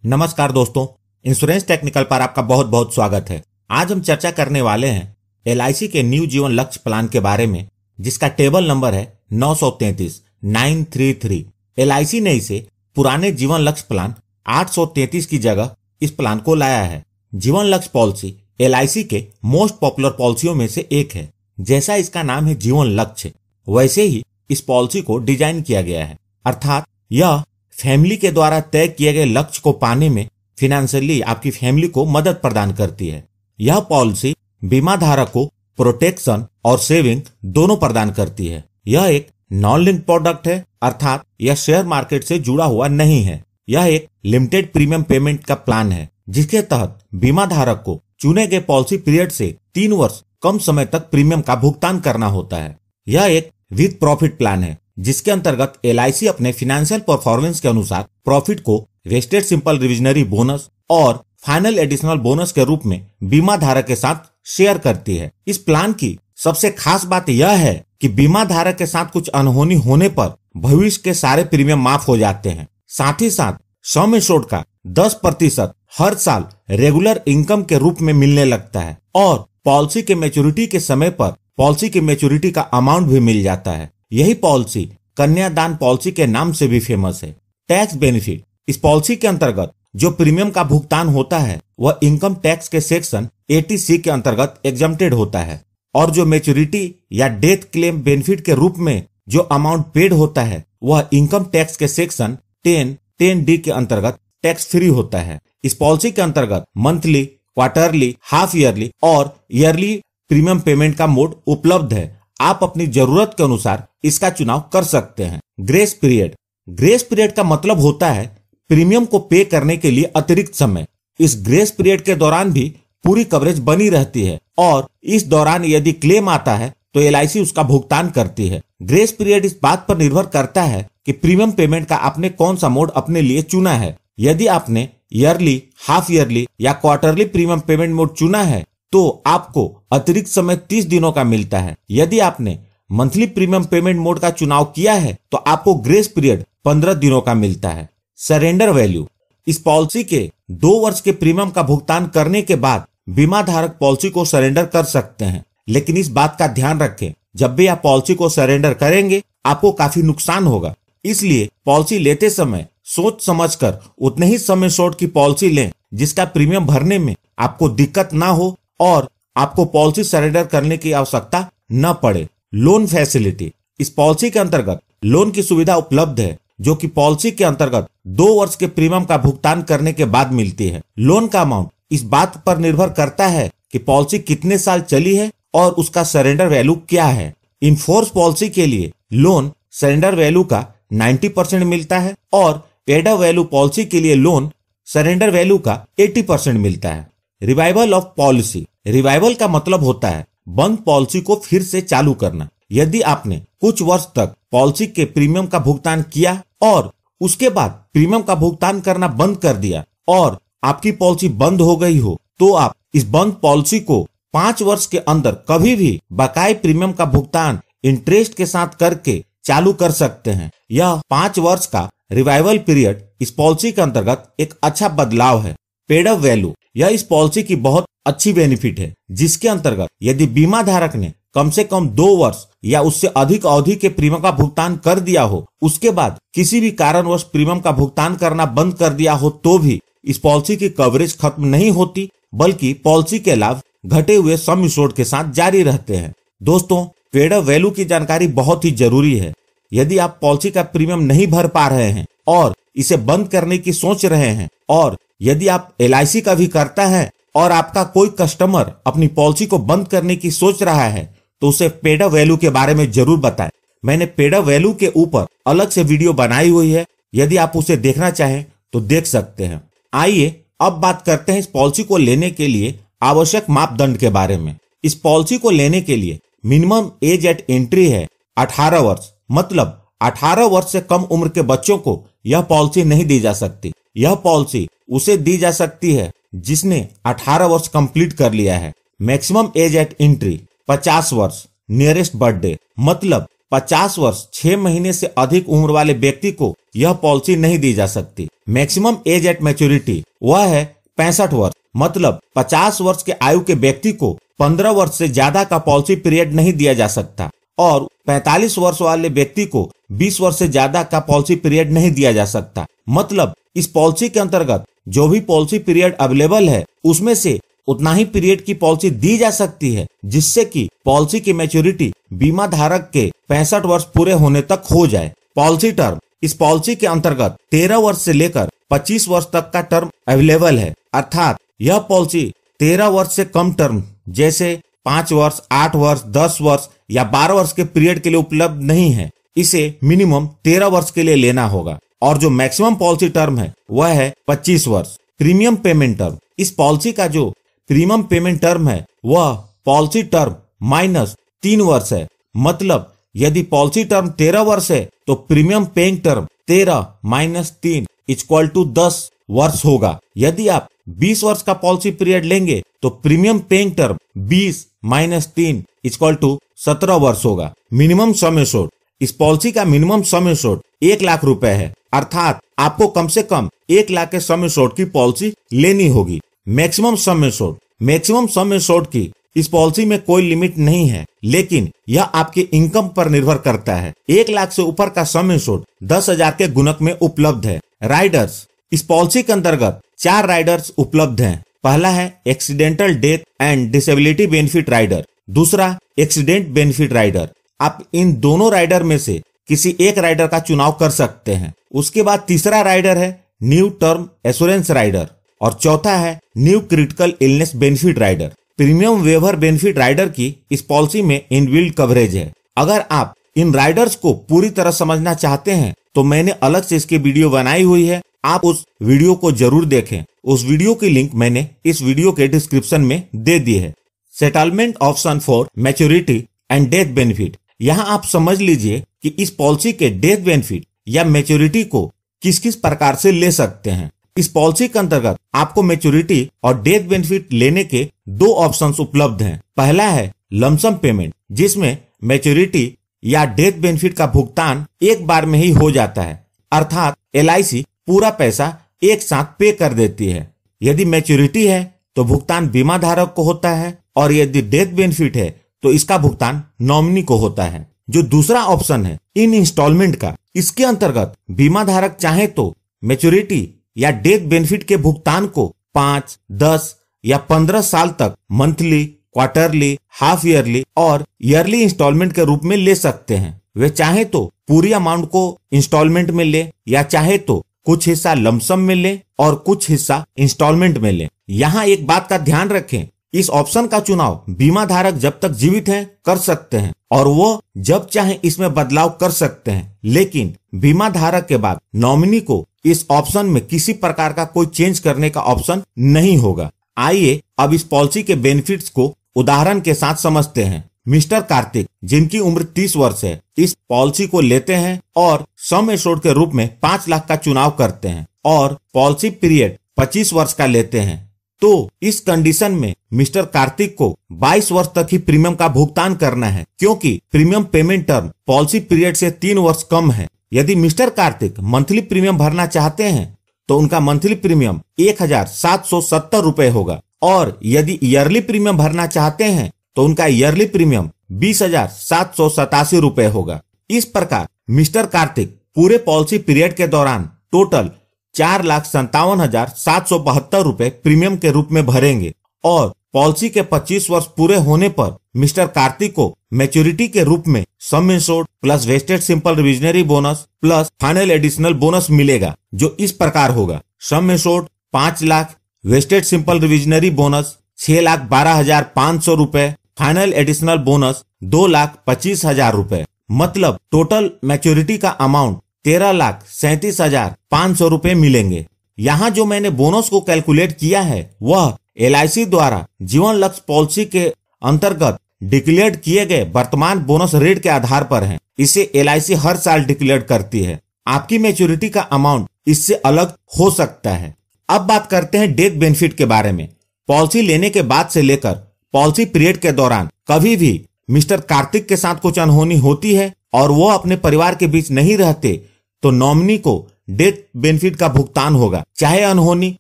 नमस्कार दोस्तों, insurance technical पर आपका बहुत बहुत स्वागत है। आज हम चर्चा करने वाले हैं एलआईसी के न्यू जीवन लक्ष्य प्लान के बारे में, जिसका टेबल नंबर है 933 एलआईसी ने इसे पुराने जीवन लक्ष्य प्लान 833 की जगह इस प्लान को लाया है। जीवन लक्ष्य पॉलिसी एलआईसी के मोस्ट पॉपुलर पॉलिसियों में से एक है। जैसा इसका नाम है जीवन लक्ष्य, वैसे ही इस पॉलिसी को डिजाइन किया गया है, अर्थात यह फैमिली के द्वारा तय किए गए लक्ष्य को पाने में फिनेंशियली आपकी फैमिली को मदद प्रदान करती है। यह पॉलिसी बीमा धारक को प्रोटेक्शन और सेविंग दोनों प्रदान करती है। यह एक नॉन लिंक प्रोडक्ट है, अर्थात यह शेयर मार्केट से जुड़ा हुआ नहीं है। यह एक लिमिटेड प्रीमियम पेमेंट का प्लान है, जिसके तहत बीमा धारक को चुने गए पॉलिसी पीरियड से 3 वर्ष कम समय तक प्रीमियम का भुगतान करना होता है। यह एक विद प्रॉफिट प्लान है, जिसके अंतर्गत एलआईसी अपने फाइनेंशियल परफॉर्मेंस के अनुसार प्रॉफिट को वेस्टेड सिंपल रिविजनरी बोनस और फाइनल एडिशनल बोनस के रूप में बीमा धारक के साथ शेयर करती है। इस प्लान की सबसे खास बात यह है कि बीमा धारक के साथ कुछ अनहोनी होने पर भविष्य के सारे प्रीमियम माफ हो जाते हैं। साथ ही साथ सम एश्योर्ड का 10% हर साल रेगुलर इनकम के रूप में मिलने लगता है और पॉलिसी के मैच्योरिटी के समय पर पॉलिसी की मैच्योरिटी का अमाउंट भी मिल जाता है। यही पॉलिसी कन्यादान पॉलिसी के नाम से भी फेमस है। टैक्स बेनिफिट, इस पॉलिसी के अंतर्गत जो प्रीमियम का भुगतान होता है वह इनकम टैक्स के सेक्शन 80C के अंतर्गत एग्जम्प्टेड होता है, और जो मैच्योरिटी या डेथ क्लेम बेनिफिट के रूप में जो अमाउंट पेड होता है वह इनकम टैक्स के सेक्शन 10D के अंतर्गत टैक्स फ्री होता है। इस पॉलिसी के अंतर्गत मंथली, क्वार्टरली, हाफ ईयरली और ईयरली प्रीमियम पेमेंट का मोड उपलब्ध है। आप अपनी जरूरत के अनुसार इसका चुनाव कर सकते हैं। ग्रेस पीरियड, ग्रेस पीरियड का मतलब होता है प्रीमियम को पे करने के लिए अतिरिक्त समय। इस ग्रेस पीरियड के दौरान भी पूरी कवरेज बनी रहती है और इस दौरान यदि क्लेम आता है तो एलआईसी उसका भुगतान करती है। ग्रेस पीरियड इस बात पर निर्भर करता है कि प्रीमियम पेमेंट का आपने कौन सा मोड अपने लिए चुना है। यदि आपने ईयरली, हाफ ईयरली या क्वार्टरली प्रीमियम पेमेंट मोड चुना है तो आपको अतिरिक्त समय 30 दिनों का मिलता है। यदि आपने मंथली प्रीमियम पेमेंट मोड का चुनाव किया है तो आपको ग्रेस पीरियड 15 दिनों का मिलता है। सरेंडर वैल्यू, इस पॉलिसी के 2 वर्ष के प्रीमियम का भुगतान करने के बाद बीमा धारक पॉलिसी को सरेंडर कर सकते हैं, लेकिन इस बात का ध्यान रखें, जब भी आप पॉलिसी को सरेंडर करेंगे आपको काफी नुकसान होगा। इसलिए पॉलिसी लेते समय सोच समझकर उतने ही सम एश्योर्ड की पॉलिसी लें जिसका प्रीमियम भरने में आपको दिक्कत ना हो और आपको पॉलिसी सरेंडर करने की आवश्यकता न पड़े। लोन फैसिलिटी, इस पॉलिसी के अंतर्गत लोन की सुविधा उपलब्ध है, जो कि पॉलिसी के अंतर्गत 2 वर्ष के प्रीमियम का भुगतान करने के बाद मिलती है। लोन का अमाउंट इस बात पर निर्भर करता है कि पॉलिसी कितने साल चली है और उसका सरेंडर वैल्यू क्या है। इन फोर्स पॉलिसी के लिए लोन सरेंडर वैल्यू का 90% मिलता है और पेड अप वैल्यू पॉलिसी के लिए लोन सरेंडर वैल्यू का 80% मिलता है। रिवाइवल ऑफ पॉलिसी, रिवाइवल का मतलब होता है बंद पॉलिसी को फिर से चालू करना। यदि आपने कुछ वर्ष तक पॉलिसी के प्रीमियम का भुगतान किया और उसके बाद प्रीमियम का भुगतान करना बंद कर दिया और आपकी पॉलिसी बंद हो गई हो, तो आप इस बंद पॉलिसी को 5 वर्ष के अंदर कभी भी बकाये प्रीमियम का भुगतान इंटरेस्ट के साथ करके चालू कर सकते हैं। यह 5 वर्ष का रिवाइवल पीरियड इस पॉलिसी के अंतर्गत एक अच्छा बदलाव है। पेड अप वैल्यू, यह इस पॉलिसी की बहुत अच्छी बेनिफिट है, जिसके अंतर्गत यदि बीमा धारक ने कम से कम 2 वर्ष या उससे अधिक अवधि के प्रीमियम का भुगतान कर दिया हो, उसके बाद किसी भी कारणवश प्रीमियम का भुगतान करना बंद कर दिया हो, तो भी इस पॉलिसी की कवरेज खत्म नहीं होती, बल्कि पॉलिसी के लाभ घटे हुए सम एश्योर्ड के साथ जारी रहते हैं। दोस्तों, पेड अप वैल्यू की जानकारी बहुत ही जरूरी है। यदि आप पॉलिसी का प्रीमियम नहीं भर पा रहे हैं और इसे बंद करने की सोच रहे हैं, और यदि आप एलआईसी का भी करता है और आपका कोई कस्टमर अपनी पॉलिसी को बंद करने की सोच रहा है, तो उसे पेड अप वैल्यू के बारे में जरूर बताएं। मैंने पेड अप वैल्यू के ऊपर अलग से वीडियो बनाई हुई है, यदि आप उसे देखना चाहें तो देख सकते हैं। आइए अब बात करते हैं इस पॉलिसी को लेने के लिए आवश्यक मापदंड के बारे में। इस पॉलिसी को लेने के लिए मिनिमम एज एट एंट्री है 18 वर्ष, मतलब 18 वर्ष से कम उम्र के बच्चों को यह पॉलिसी नहीं दी जा सकती। यह पॉलिसी उसे दी जा सकती है जिसने 18 वर्ष कंप्लीट कर लिया है। मैक्सिमम एज एट एंट्री 50 वर्ष, नियरेस्ट बर्थडे, मतलब 50 वर्ष 6 महीने से अधिक उम्र वाले व्यक्ति को यह पॉलिसी नहीं दी जा सकती। मैक्सिमम एज एट मैच्योरिटी वह है 65 वर्ष, मतलब 50 वर्ष के आयु के व्यक्ति को 15 वर्ष से ज्यादा का पॉलिसी पीरियड नहीं दिया जा सकता और 45 वर्ष वाले व्यक्ति को 20 वर्ष से ज्यादा का पॉलिसी पीरियड नहीं दिया जा सकता। मतलब इस पॉलिसी के अंतर्गत जो भी पॉलिसी पीरियड अवेलेबल है उसमें से उतना ही पीरियड की पॉलिसी दी जा सकती है, जिससे कि पॉलिसी की मैच्योरिटी बीमा धारक के 65 वर्ष पूरे होने तक हो जाए। पॉलिसी टर्म, इस पॉलिसी के अंतर्गत 13 वर्ष से लेकर 25 वर्ष तक का टर्म अवेलेबल है, अर्थात यह पॉलिसी 13 वर्ष से कम टर्म जैसे 5 वर्ष, 8 वर्ष, 10 वर्ष या 12 वर्ष के पीरियड के लिए उपलब्ध नहीं है। इसे मिनिमम 13 वर्ष के लिए लेना होगा और जो मैक्सिमम पॉलिसी टर्म है वह है 25 वर्ष। प्रीमियम पेमेंट टर्म, इस पॉलिसी का जो प्रीमियम पेमेंट टर्म है वह पॉलिसी टर्म माइनस 3 वर्ष है। मतलब यदि पॉलिसी टर्म 13 वर्ष है तो premium paying term 13 minus 3 equal to 10 वर्ष होगा। यदि आप 20 वर्ष का पॉलिसी पीरियड लेंगे तो premium paying term 20 minus 3 equal to 17 वर्ष होगा। मिनिमम सम एश्योर्ड, इस पॉलिसी का मिनिमम सम एश्योर्ड 1 लाख रुपए है, अर्थात आपको कम से कम 1 लाख के सम एश्योर्ड की पॉलिसी लेनी होगी। Maximum sum assured, maximum sum assured की इस पॉलिसी में कोई लिमिट नहीं है, लेकिन यह आपके इनकम पर निर्भर करता है। 1 लाख से ऊपर का सम एश्योर्ड 10,000 के गुणक में उपलब्ध है। राइडर्स, इस पॉलिसी के अंतर्गत 4 राइडर्स उपलब्ध हैं। पहला है accidental death and disability benefit rider, दूसरा एक्सीडेंट बेनिफिट राइडर। आप इन दोनों राइडर में से किसी एक राइडर का चुनाव कर सकते हैं। उसके बाद तीसरा राइडर है न्यू टर्म एश्योरेंस राइडर और चौथा है new critical illness benefit rider. Premium waiver benefit rider की इस पॉलिसी में इनबिल्ट कवरेज है। अगर आप इन राइडर्स को पूरी तरह समझना चाहते हैं तो मैंने अलग से इसकी वीडियो बनाई हुई है, आप उस वीडियो को जरूर देखें। उस वीडियो की लिंक मैंने इस वीडियो के डिस्क्रिप्शन में दे दी है। Settlement option for maturity and death benefit, यहाँ आप समझ लीजिए कि इस पॉलिसी के डेथ बेनिफिट या मैच्योरिटी को किस किस प्रकार से ले सकते हैं। इस पॉलिसी के अंतर्गत आपको मैच्योरिटी और डेथ बेनिफिट लेने के 2 ऑप्शंस उपलब्ध हैं। पहला है लमसम पेमेंट, जिसमें मैच्योरिटी या डेथ बेनिफिट का भुगतान एक बार में ही हो जाता है, अर्थात LIC पूरा पैसा एक साथ पे कर देती है। यदि मैच्योरिटी है तो भुगतान बीमा धारक को होता है और यदि डेथ बेनिफिट है तो इसका भुगतान नॉमिनी को होता है। जो दूसरा ऑप्शन है इन इंस्टॉलमेंट का, इसके अंतर्गत बीमा धारक चाहे तो मैच्योरिटी या डेथ बेनिफिट के भुगतान को 5, 10 या 15 साल तक मंथली, क्वार्टरली, हाफ ईयरली और ईयरली इंस्टॉलमेंट के रूप में ले सकते हैं। वे चाहे तो पूरी अमाउंट को इंस्टॉलमेंट में ले या चाहे तो कुछ हिस्सा लमसम में ले और कुछ हिस्सा इंस्टॉलमेंट में ले। यहाँ एक बात का ध्यान रखें, इस ऑप्शन का चुनाव बीमा धारक जब तक जीवित हैं कर सकते हैं और वो जब चाहे इसमें बदलाव कर सकते हैं, लेकिन बीमा धारक के बाद नॉमिनी को इस ऑप्शन में किसी प्रकार का कोई चेंज करने का ऑप्शन नहीं होगा। आइए अब इस पॉलिसी के बेनिफिट्स को उदाहरण के साथ समझते हैं। मिस्टर कार्तिक, जिनकी उम्र 30 वर्ष है, इस पॉलिसी को लेते हैं और सम एश्योर्ड के रूप में 5 लाख का चुनाव करते हैं और पॉलिसी पीरियड 25 वर्ष का लेते हैं। तो इस कंडीशन में मिस्टर कार्तिक को 22 वर्ष तक ही प्रीमियम का भुगतान करना है, क्योंकि premium payment term policy period से 3 वर्ष कम है। यदि मिस्टर कार्तिक मंथली प्रीमियम भरना चाहते हैं तो उनका मंथली प्रीमियम 1,770 रुपए होगा और यदि ईयरली प्रीमियम भरना चाहते हैं तो उनका ईयरली प्रीमियम 20,787 रुपए होगा। इस प्रकार मिस्टर कार्तिक पूरे पॉलिसी पीरियड के दौरान टोटल 4,57,772 रुपए प्रीमियम के रूप में भरेंगे और पॉलिसी के 25 वर्ष पूरे होने पर मिस्टर कार्तिक को मैच्योरिटी के रूप में sum assured plus wasted simple revisionary bonus plus final additional bonus मिलेगा, जो इस प्रकार होगा। Sum assured 5 lakh, wasted simple revisionary bonus 6,12,500 रुपए, फाइनल एडिशनल बोनस 2,25,000 रुपए। मतलब टोटल मैच्योरिटी का अमाउंट 13,37,500 रुपए मिलेंगे। यहाँ जो मैंने बोनस को कैलकुलेट किया है वह LIC द्वारा जीवन लक्ष्य पॉलिसी के अंतर्गत डिक्लेयर किए गए वर्तमान बोनस रेट के आधार पर है। इसे LIC हर साल डिक्लेयर करती है। आपकी मैच्योरिटी का अमाउंट इससे अलग हो सकता है। अब बात करते हैं डेथ बेनिफिट के बारे में। पॉलिसी लेने के बाद से लेकर पॉलिसी पीरियड के दौरान कभी भी मिस्टर कार्तिक के साथ कुछ अनहोनी होती है और वो अपने परिवार के बीच नहीं रहते तो नॉमिनी को डेथ बेनिफिट का भुगतान होगा, चाहे अनहोनी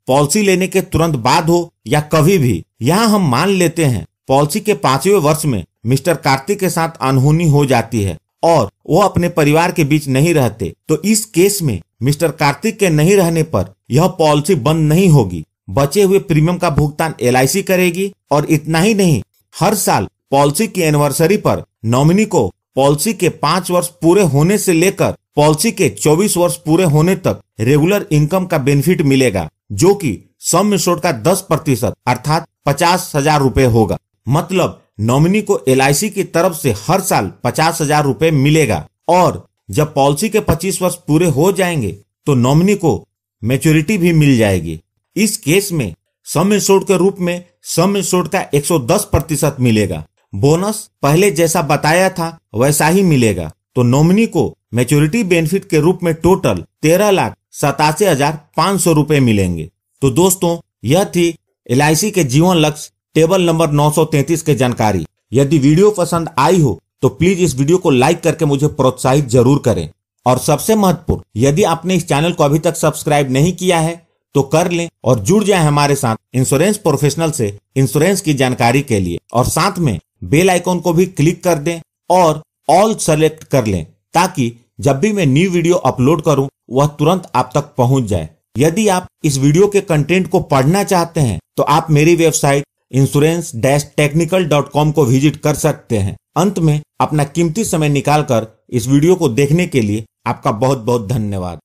पॉलिसी लेने के तुरंत बाद हो या कभी भी। यहाँ हम मान लेते हैं पॉलिसी के 5वें वर्ष में मिस्टर कार्तिक के साथ अनहोनी हो जाती है और वो अपने परिवार के बीच नहीं रहते, तो इस केस में मिस्टर कार्तिक के नहीं रहने पर यह पॉलिसी बंद नहीं होगी। बचे हुए प्रीमियम का भुगतान LIC करेगी और इतना ही नहीं, हर साल पॉलिसी की एनिवर्सरी पर नॉमिनी को पॉलिसी के 5 वर्ष पूरे होने से लेकर पॉलिसी के 24 वर्ष पूरे होने तक रेगुलर इनकम का बेनिफिट मिलेगा, जो कि सम एश्योर्ड का 10% अर्थात 50,000 रुपए होगा। मतलब नॉमिनी को LIC की तरफ से हर साल 50,000 रुपए मिलेगा और जब पॉलिसी के 25 वर्ष पूरे हो जाएंगे तो नॉमिनी को मैच्योरिटी भी मिल जाएगी। इस केस में सम एश्योर्ड के रूप में सम एश्योर्ड का 110% मिलेगा। बोनस पहले जैसा बताया था वैसा ही मिलेगा, तो नॉमिनी को मैच्योरिटी बेनिफिट के रूप में टोटल 13,87,500 रुपए मिलेंगे। तो दोस्तों, यह थी LIC के जीवन लक्ष्य टेबल नंबर 933 के जानकारी। यदि वीडियो पसंद आई हो तो प्लीज इस वीडियो को लाइक करके मुझे प्रोत्साहित जरूर करें। और सबसे महत्वपूर्ण, यदि आपने इस चैनल को अभी तक सब्सक्राइब नहीं किया है तो कर लें और जुड़ जाएं हमारे साथ इंश्योरेंस प्रोफेशनल से इंश्योरेंस की जानकारी के लिए, और साथ में बेल आइकॉन को भी क्लिक कर दें और ऑल सेलेक्ट कर लें, ताकि जब भी मैं न्यू वीडियो अपलोड करूं वह तुरंत आप तक पहुंच जाए। यदि आप इस वीडियो के कंटेंट को पढ़ना चाहते हैं तो आप मेरी वेबसाइट insurance-technical.com को विजिट कर सकते हैं। अंत में अपना कीमती समय निकालकर इस वीडियो को देखने के लिए आपका बहुत बहुत धन्यवाद।